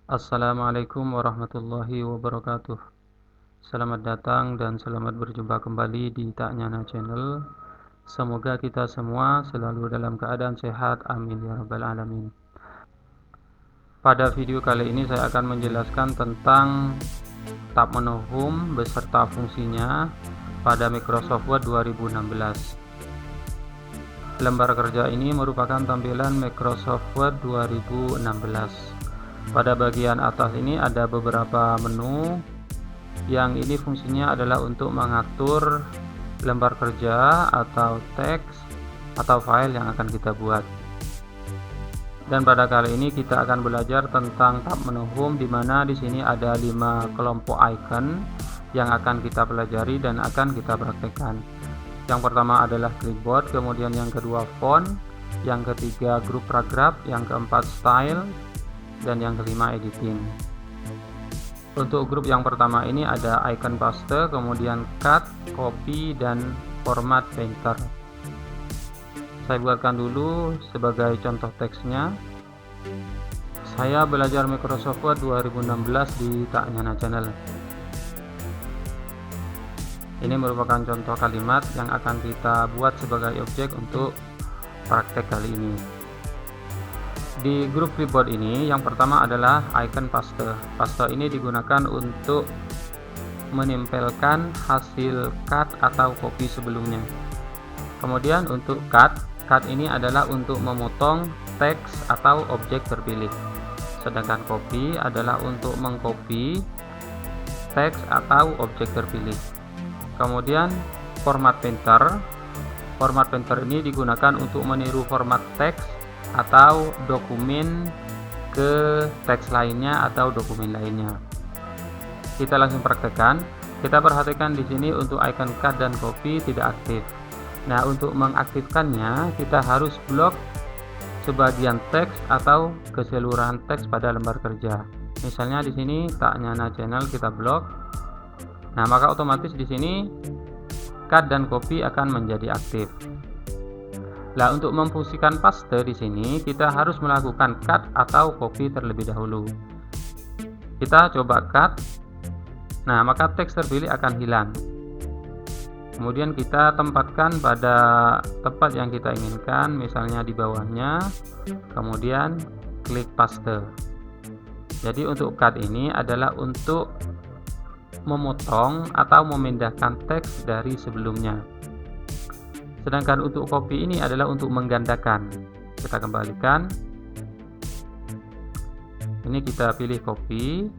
Assalamualaikum warahmatullahi wabarakatuh. Selamat datang dan selamat berjumpa kembali di Taknyana Channel. Semoga kita semua selalu dalam keadaan sehat, amin ya rabbal alamin. Pada video kali ini saya akan menjelaskan tentang tab menu home beserta fungsinya pada Microsoft Word 2016. Lembar kerja ini merupakan tampilan Microsoft Word 2016. Pada bagian atas ini ada beberapa menu yang ini fungsinya adalah untuk mengatur lembar kerja atau teks atau file yang akan kita buat. Dan pada kali ini kita akan belajar tentang tab menu home, di mana di sini ada 5 kelompok icon yang akan kita pelajari dan akan kita praktekkan. Yang pertama adalah clipboard, kemudian yang kedua font, yang ketiga grup paragraf, yang keempat style, dan yang kelima editing. Untuk grup yang pertama ini ada icon paste, kemudian cut, copy, dan format painter. Saya buatkan dulu sebagai contoh teksnya. Saya belajar Microsoft Word 2016 di Taknyana Channel. Ini merupakan contoh kalimat yang akan kita buat sebagai objek untuk praktek kali ini. Di grup clipboard ini yang pertama adalah icon paste. Paste ini digunakan untuk menempelkan hasil cut atau copy sebelumnya. Kemudian untuk cut ini adalah untuk memotong teks atau objek terpilih. Sedangkan copy adalah untuk mengcopy teks atau objek terpilih. Kemudian format painter. Format painter ini digunakan untuk meniru format teks atau dokumen ke teks lainnya atau dokumen lainnya. Kita langsung praktekkan. Kita perhatikan di sini untuk icon cut dan copy tidak aktif. Nah, untuk mengaktifkannya kita harus blok sebagian teks atau keseluruhan teks pada lembar kerja. Misalnya di sini Taknyana Channel kita blok. Nah, maka otomatis di sini cut dan copy akan menjadi aktif. Nah, untuk memfungsikan paste di sini kita harus melakukan cut atau copy terlebih dahulu. Kita coba cut. Nah, maka teks terpilih akan hilang. Kemudian kita tempatkan pada tempat yang kita inginkan, misalnya di bawahnya. Kemudian klik paste. Jadi untuk cut ini adalah untuk memotong atau memindahkan teks dari sebelumnya. Sedangkan untuk copy ini adalah untuk menggandakan. Kita kembalikan. Ini kita pilih copy.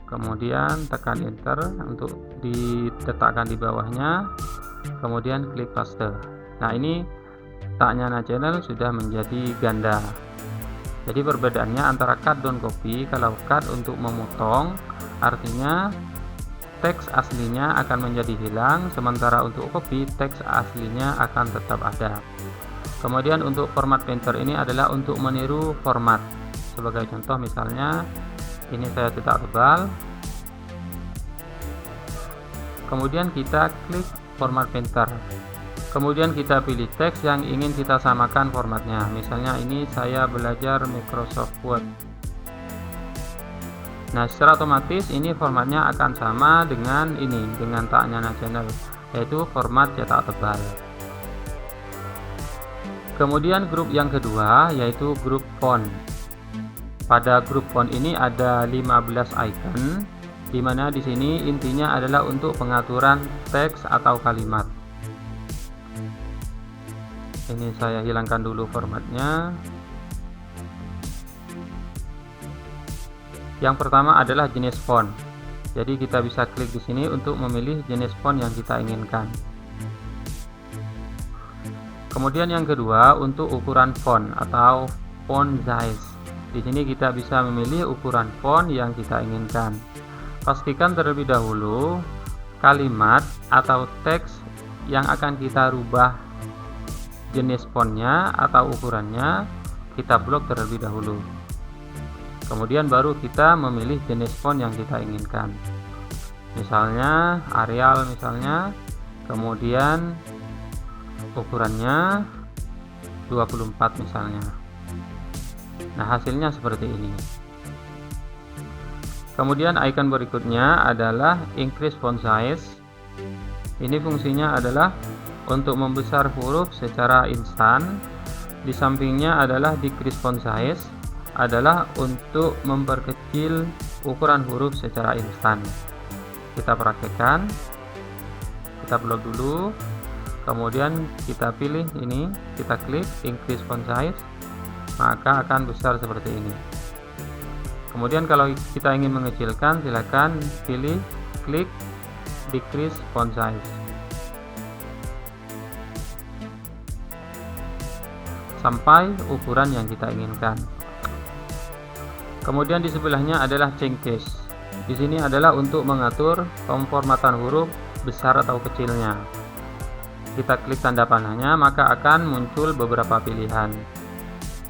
Kemudian tekan enter untuk diletakkan di bawahnya. Kemudian klik paste. Nah, ini Taknyana Channel sudah menjadi ganda. Jadi perbedaannya antara cut dan copy. Kalau cut untuk memotong, artinya teks aslinya akan menjadi hilang, sementara untuk copy teks aslinya akan tetap ada. Kemudian untuk format painter ini adalah untuk meniru format. Sebagai contoh misalnya ini saya cetak tebal. Kemudian kita klik format painter. Kemudian kita pilih teks yang ingin kita samakan formatnya. Misalnya ini saya belajar Microsoft Word. Nah, secara otomatis ini formatnya akan sama dengan ini, dengan Taknyana Channel, yaitu format cetak tebal. Kemudian grup yang kedua yaitu grup font. Pada grup font ini ada 15 icon, di mana di sini intinya adalah untuk pengaturan teks atau kalimat. Ini saya hilangkan dulu formatnya. Yang pertama adalah jenis font. Jadi kita bisa klik di sini untuk memilih jenis font yang kita inginkan. Kemudian yang kedua untuk ukuran font atau font size. Di sini kita bisa memilih ukuran font yang kita inginkan. Pastikan terlebih dahulu kalimat atau teks yang akan kita rubah jenis fontnya atau ukurannya kita blok terlebih dahulu. Kemudian baru kita memilih jenis font yang kita inginkan. Misalnya Arial misalnya, kemudian ukurannya 24 misalnya. Nah, hasilnya seperti ini. Kemudian icon berikutnya adalah increase font size. Ini fungsinya adalah untuk membesar huruf secara instan. Di sampingnya adalah decrease font size, adalah untuk memperkecil ukuran huruf secara instan. Kita praktekkan. Kita blok dulu. Kemudian kita pilih ini, kita klik increase font size, maka akan besar seperti ini. Kemudian kalau kita ingin mengecilkan, silakan pilih klik decrease font size. Sampai ukuran yang kita inginkan. Kemudian di sebelahnya adalah change case. Di sini adalah untuk mengatur pemformatan huruf besar atau kecilnya. Kita klik tanda panahnya, maka akan muncul beberapa pilihan.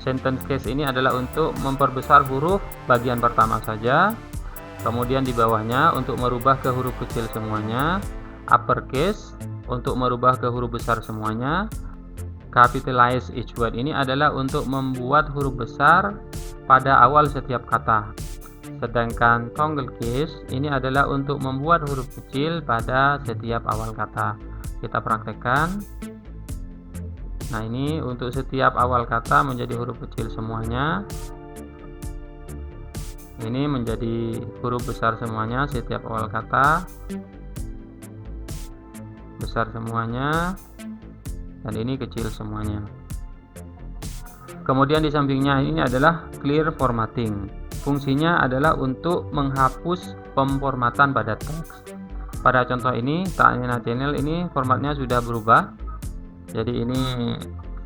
Sentence case ini adalah untuk memperbesar huruf bagian pertama saja. Kemudian di bawahnya untuk merubah ke huruf kecil semuanya. Uppercase untuk merubah ke huruf besar semuanya. Capitalize each word ini adalah untuk membuat huruf besar pada awal setiap kata. Sedangkan toggle case ini adalah untuk membuat huruf kecil pada setiap awal kata. Kita praktekkan. Nah, ini untuk setiap awal kata menjadi huruf kecil semuanya. Ini menjadi huruf besar semuanya setiap awal kata. Besar semuanya. Dan ini kecil semuanya. Kemudian di sampingnya ini adalah clear formatting. Fungsinya adalah untuk menghapus pemformatan pada teks. Pada contoh ini, Ta'nina Channel ini formatnya sudah berubah. Jadi ini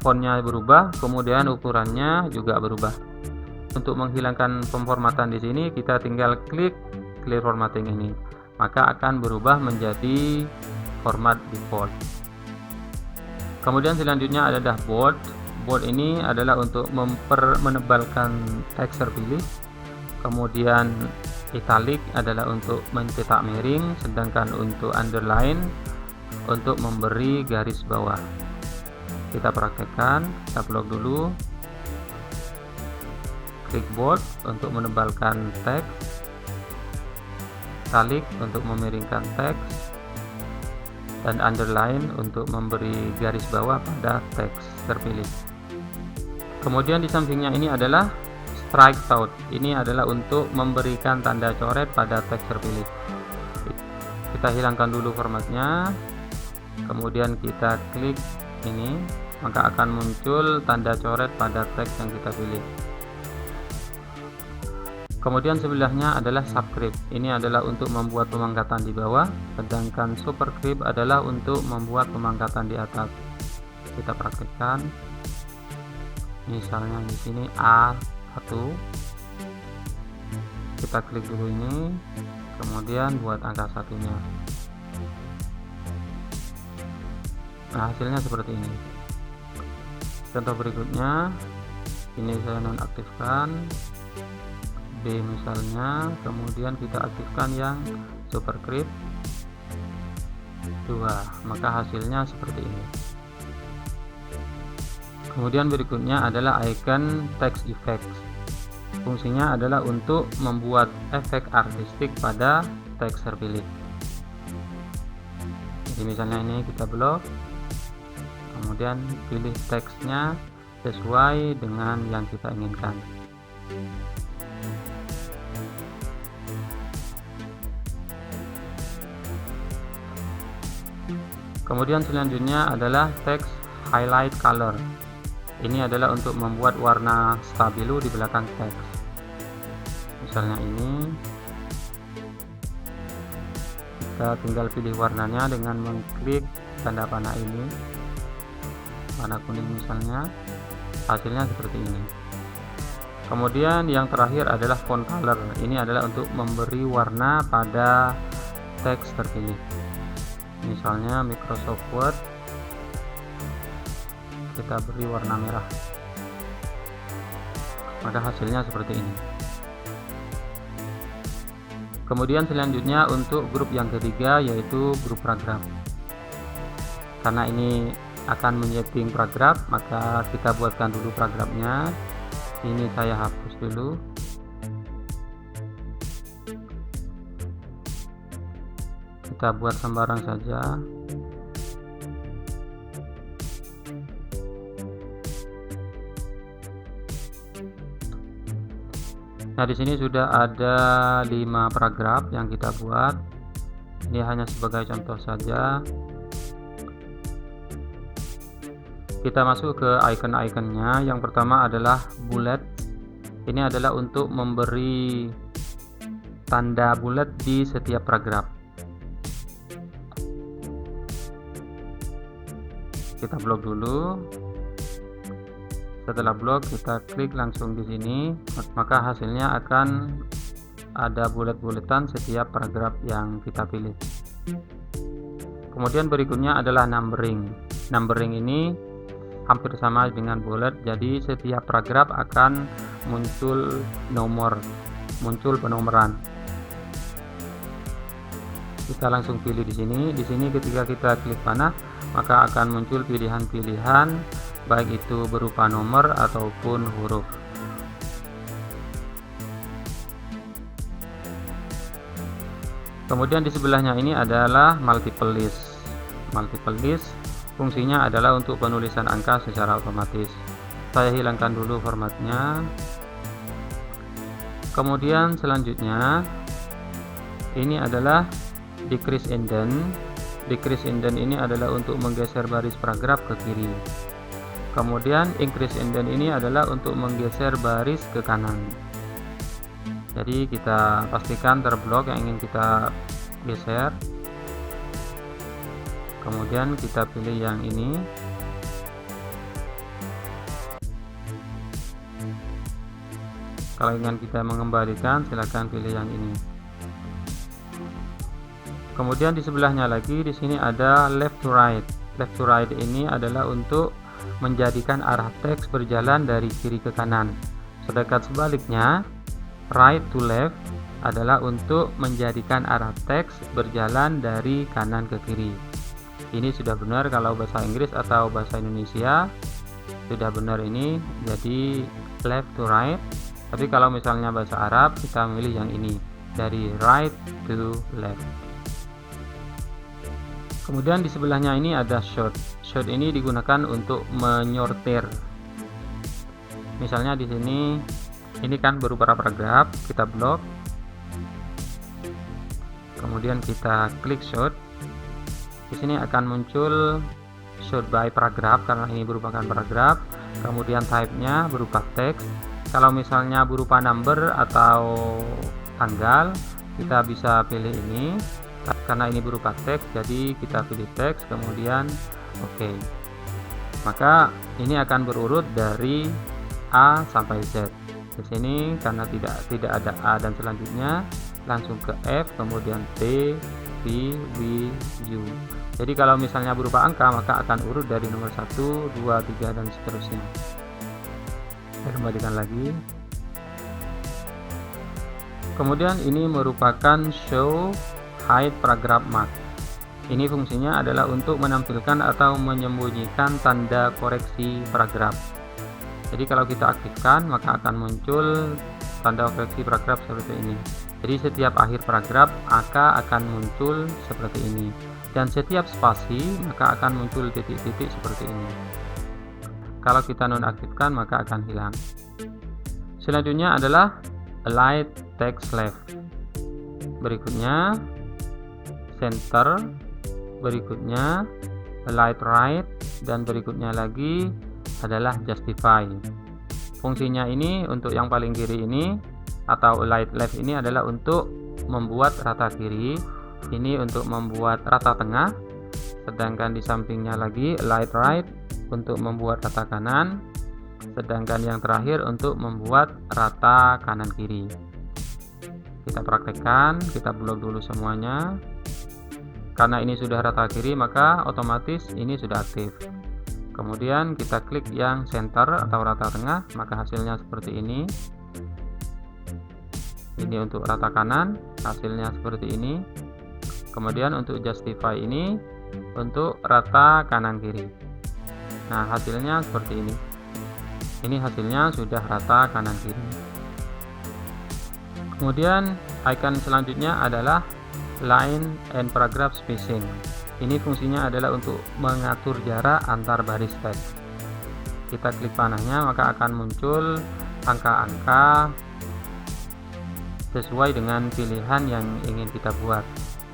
fontnya berubah, kemudian ukurannya juga berubah. Untuk menghilangkan pemformatan di sini, kita tinggal klik clear formatting ini, maka akan berubah menjadi format default. Kemudian selanjutnya ada bold. Bold ini adalah untuk menebalkan teks terpilih. Kemudian italic adalah untuk mencetak miring, sedangkan untuk underline untuk memberi garis bawah. Kita praktekkan. Kita blok dulu. Klik bold untuk menebalkan teks, italic untuk memiringkan teks, dan underline untuk memberi garis bawah pada teks terpilih. Kemudian di sampingnya ini adalah strike out. Ini adalah untuk memberikan tanda coret pada teks terpilih. Kita hilangkan dulu formatnya, kemudian kita klik ini, maka akan muncul tanda coret pada teks yang kita pilih. Kemudian sebelahnya adalah subscript. Ini adalah untuk membuat pemangkatan di bawah, sedangkan superscript adalah untuk membuat pemangkatan di atas. Kita praktekkan. Misalnya di sini A1. Kita klik dulu ini, kemudian buat angka satunya. Nah, hasilnya seperti ini. Contoh berikutnya, ini saya nonaktifkan B misalnya, kemudian kita aktifkan yang superscript 2, maka hasilnya seperti ini. Kemudian berikutnya adalah icon text effects. Fungsinya adalah untuk membuat efek artistik pada teks terpilih. Jadi misalnya ini kita blok, kemudian pilih teksnya sesuai dengan yang kita inginkan. Kemudian selanjutnya adalah text highlight color. Ini adalah untuk membuat warna stabilo di belakang teks. Misalnya ini, kita tinggal pilih warnanya dengan mengklik tanda panah ini, warna kuning misalnya. Hasilnya seperti ini. Kemudian yang terakhir adalah font color. Ini adalah untuk memberi warna pada teks terpilih. Misalnya Microsoft Word, kita beri warna merah, maka hasilnya seperti ini. Kemudian selanjutnya untuk grup yang ketiga, yaitu grup paragraf. Karena ini akan menyeting paragraf, maka kita buatkan dulu paragrafnya. Ini saya hapus dulu. kita buat sembarang saja. Nah, di sini sudah ada 5 paragraf yang kita buat. Ini hanya sebagai contoh saja. Kita masuk ke icon-iconnya. Yang pertama adalah bullet. Ini adalah untuk memberi tanda bullet di setiap paragraf. Kita blok dulu. Setelah blok, kita klik langsung di sini, maka hasilnya akan ada bulet-buletan setiap paragraf yang kita pilih. Kemudian berikutnya adalah numbering. Numbering ini hampir sama dengan bullet, jadi setiap paragraf akan muncul nomor, muncul penomoran. Kita langsung pilih di sini. Di sini ketika kita klik panah, maka akan muncul pilihan-pilihan, baik itu berupa nomor ataupun huruf. Kemudian di sebelahnya ini adalah multiple list. Multiple list fungsinya adalah untuk penulisan angka secara otomatis. Saya hilangkan dulu formatnya. Kemudian selanjutnya ini adalah decrease indent. Decrease indent ini adalah untuk menggeser baris paragraf ke kiri. Kemudian increase indent ini adalah untuk menggeser baris ke kanan. Jadi kita pastikan terblok yang ingin kita geser. Kemudian kita pilih yang ini. Kalau ingin kita mengembalikan, silakan pilih yang ini. Kemudian di sebelahnya lagi, di sini ada left to right. Left to right ini adalah untuk menjadikan arah teks berjalan dari kiri ke kanan. Sedangkan sebaliknya, right to left adalah untuk menjadikan arah teks berjalan dari kanan ke kiri. Ini sudah benar kalau bahasa Inggris atau bahasa Indonesia. Sudah benar ini, jadi left to right. Tapi kalau misalnya bahasa Arab, kita memilih yang ini, dari right to left. Kemudian di sebelahnya ini ada sort. Sort ini digunakan untuk menyortir. Misalnya di sini, ini kan berupa paragraf, kita blok. Kemudian kita klik sort. Di sini akan muncul sort by paragraph karena ini merupakan paragraf. Kemudian type-nya berupa teks. Kalau misalnya berupa number atau tanggal, kita bisa pilih ini. Karena ini berupa teks, jadi kita pilih teks, kemudian oke. Maka ini akan berurut dari A sampai Z. Di sini karena tidak ada A dan selanjutnya, langsung ke F, kemudian T, V, W, U. Jadi kalau misalnya berupa angka, maka akan urut dari nomor 1, 2, 3 dan seterusnya. Saya kembalikan lagi. Kemudian ini merupakan show hide paragraph mark. Ini fungsinya adalah untuk menampilkan atau menyembunyikan tanda koreksi paragraf. Jadi kalau kita aktifkan, maka akan muncul tanda koreksi paragraf seperti ini. Jadi setiap akhir paragraf angka akan muncul seperti ini, dan setiap spasi maka akan muncul titik-titik seperti ini. Kalau kita nonaktifkan, maka akan hilang. Selanjutnya adalah align text left. Berikutnya center, berikutnya align right, dan berikutnya lagi adalah justify. Fungsinya ini untuk yang paling kiri ini atau align left ini adalah untuk membuat rata kiri, ini untuk membuat rata tengah, sedangkan di sampingnya lagi align right untuk membuat rata kanan, sedangkan yang terakhir untuk membuat rata kanan kiri. Kita praktekkan, kita blok dulu semuanya. Karena ini sudah rata kiri, maka otomatis ini sudah aktif. Kemudian kita klik yang center atau rata tengah, maka hasilnya seperti ini. Ini untuk rata kanan, hasilnya seperti ini. Kemudian untuk justify ini untuk rata kanan kiri. Nah, hasilnya seperti ini. Ini hasilnya sudah rata kanan kiri. Kemudian icon selanjutnya adalah line and paragraph spacing. Ini fungsinya adalah untuk mengatur jarak antar baris teks. Kita klik panahnya, maka akan muncul angka-angka sesuai dengan pilihan yang ingin kita buat.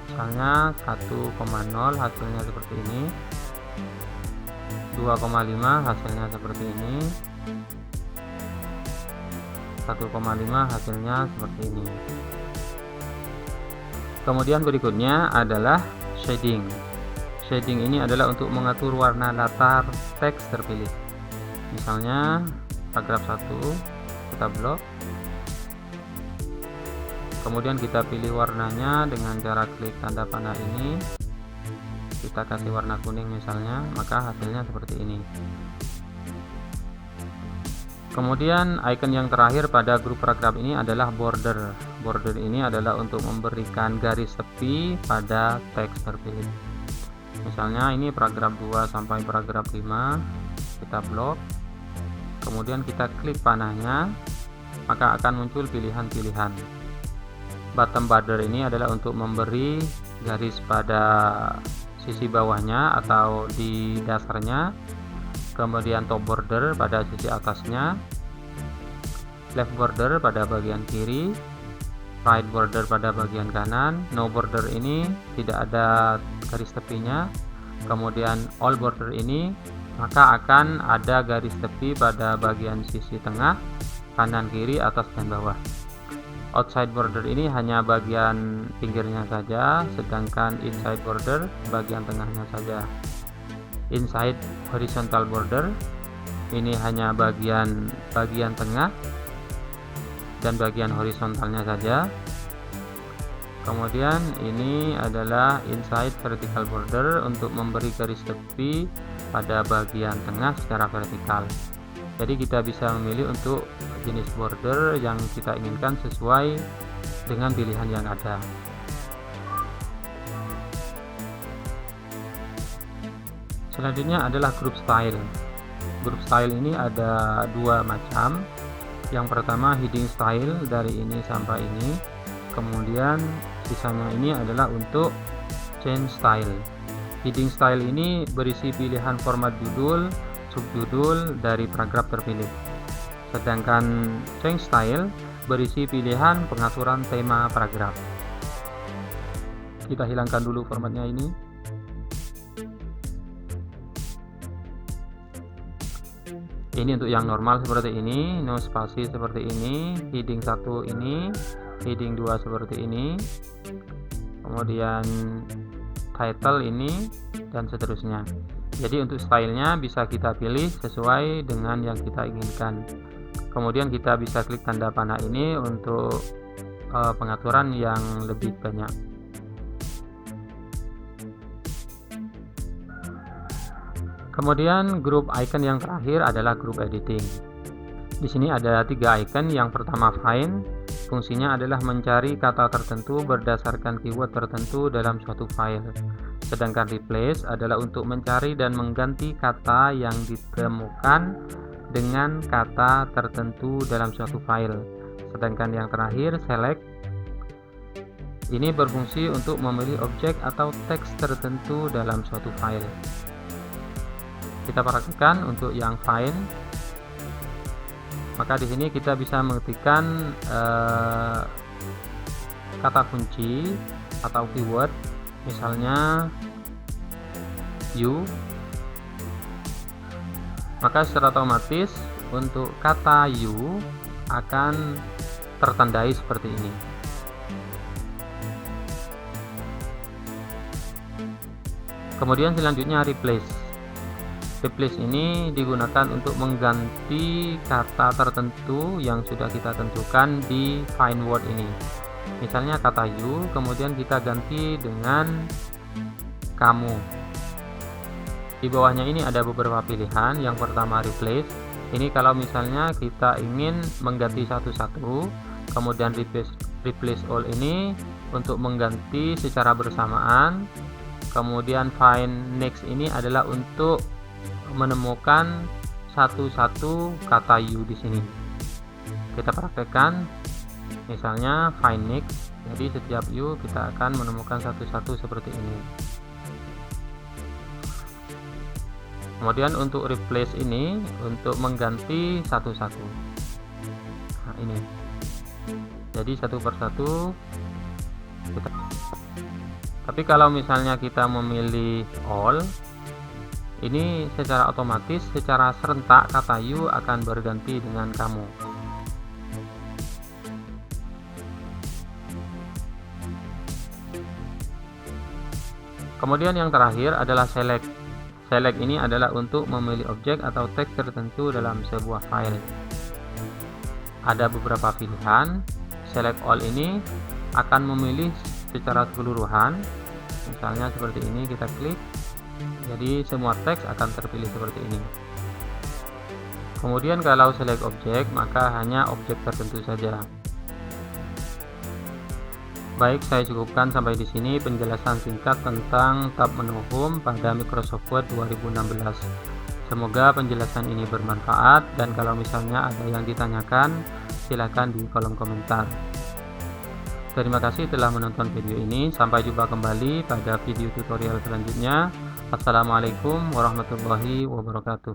Misalnya 1,0 hasilnya seperti ini, 2,5 hasilnya seperti ini, 1,5 hasilnya seperti ini. Kemudian berikutnya adalah shading. Shading ini adalah untuk mengatur warna latar teks terpilih. Misalnya paragraf 1 kita blok, kemudian kita pilih warnanya dengan cara klik tanda panah ini, kita kasih warna kuning misalnya, maka hasilnya seperti ini. Kemudian icon yang terakhir pada grup paragraf ini adalah border. Border ini adalah untuk memberikan garis tepi pada teks terpilih. Misalnya ini paragraf 2 sampai paragraf 5, kita blok, kemudian kita klik panahnya, maka akan muncul pilihan-pilihan. Bottom border ini adalah untuk memberi garis pada sisi bawahnya atau di dasarnya, kemudian top border pada sisi atasnya, left border pada bagian kiri, right border pada bagian kanan. No border ini tidak ada garis tepinya. Kemudian all border ini maka akan ada garis tepi pada bagian sisi tengah, kanan, kiri, atas, dan bawah. Outside border ini hanya bagian pinggirnya saja, sedangkan inside border bagian tengahnya saja. Inside horizontal border ini hanya bagian tengah dan bagian horizontalnya saja. Kemudian ini adalah inside vertical border untuk memberi garis tepi pada bagian tengah secara vertikal. Jadi kita bisa memilih untuk jenis border yang kita inginkan sesuai dengan pilihan yang ada. Selanjutnya adalah group style. Group style ini ada dua macam. Yang pertama heading style, dari ini sampai ini. Kemudian sisanya ini adalah untuk change style. Heading style ini berisi pilihan format judul, subjudul dari paragraf terpilih. Sedangkan change style berisi pilihan pengaturan tema paragraf. Kita hilangkan dulu formatnya ini. Ini untuk yang normal seperti ini, no spasi seperti ini, heading 1 ini, heading 2 seperti ini, kemudian title ini, dan seterusnya. Jadi untuk stylenya bisa kita pilih sesuai dengan yang kita inginkan. Kemudian kita bisa klik tanda panah ini untuk pengaturan yang lebih banyak. Kemudian grup icon yang terakhir adalah grup editing. Di sini ada 3 icon. Yang pertama find, fungsinya adalah mencari kata tertentu berdasarkan keyword tertentu dalam suatu file. Sedangkan replace adalah untuk mencari dan mengganti kata yang ditemukan dengan kata tertentu dalam suatu file. Sedangkan yang terakhir select, ini berfungsi untuk memilih objek atau teks tertentu dalam suatu file. Kita perhatikan untuk yang find, maka di sini kita bisa mengetikkan kata kunci atau keyword, misalnya you, maka secara otomatis untuk kata you akan tertandai seperti ini. Kemudian selanjutnya replace. Replace ini digunakan untuk mengganti kata tertentu yang sudah kita tentukan di find word ini. Misalnya kata you, kemudian kita ganti dengan kamu. Di bawahnya ini ada beberapa pilihan. Yang pertama replace. Ini kalau misalnya kita ingin mengganti satu-satu, kemudian replace all ini untuk mengganti secara bersamaan. Kemudian find next ini adalah untuk menemukan satu-satu kata you di sini. Kita praktekkan. Misalnya find next, jadi setiap view kita akan menemukan satu-satu seperti ini. Kemudian untuk replace ini untuk mengganti satu-satu. Nah, ini. Jadi satu persatu kita. Tapi kalau misalnya kita memilih all, ini secara otomatis, secara serentak kata you akan berganti dengan kamu. Kemudian yang terakhir adalah select. Select ini adalah untuk memilih objek atau teks tertentu dalam sebuah file. Ada beberapa pilihan. Select all ini akan memilih secara keseluruhan. Misalnya seperti ini, kita klik. Jadi semua teks akan terpilih seperti ini. Kemudian kalau select objek, maka hanya objek tertentu saja. Baik, saya cukupkan sampai di sini penjelasan singkat tentang tab menu Home pada Microsoft Word 2016. Semoga penjelasan ini bermanfaat, dan kalau misalnya ada yang ditanyakan, silakan di kolom komentar. Terima kasih telah menonton video ini. Sampai jumpa kembali pada video tutorial selanjutnya. Assalamualaikum warahmatullahi wabarakatuh.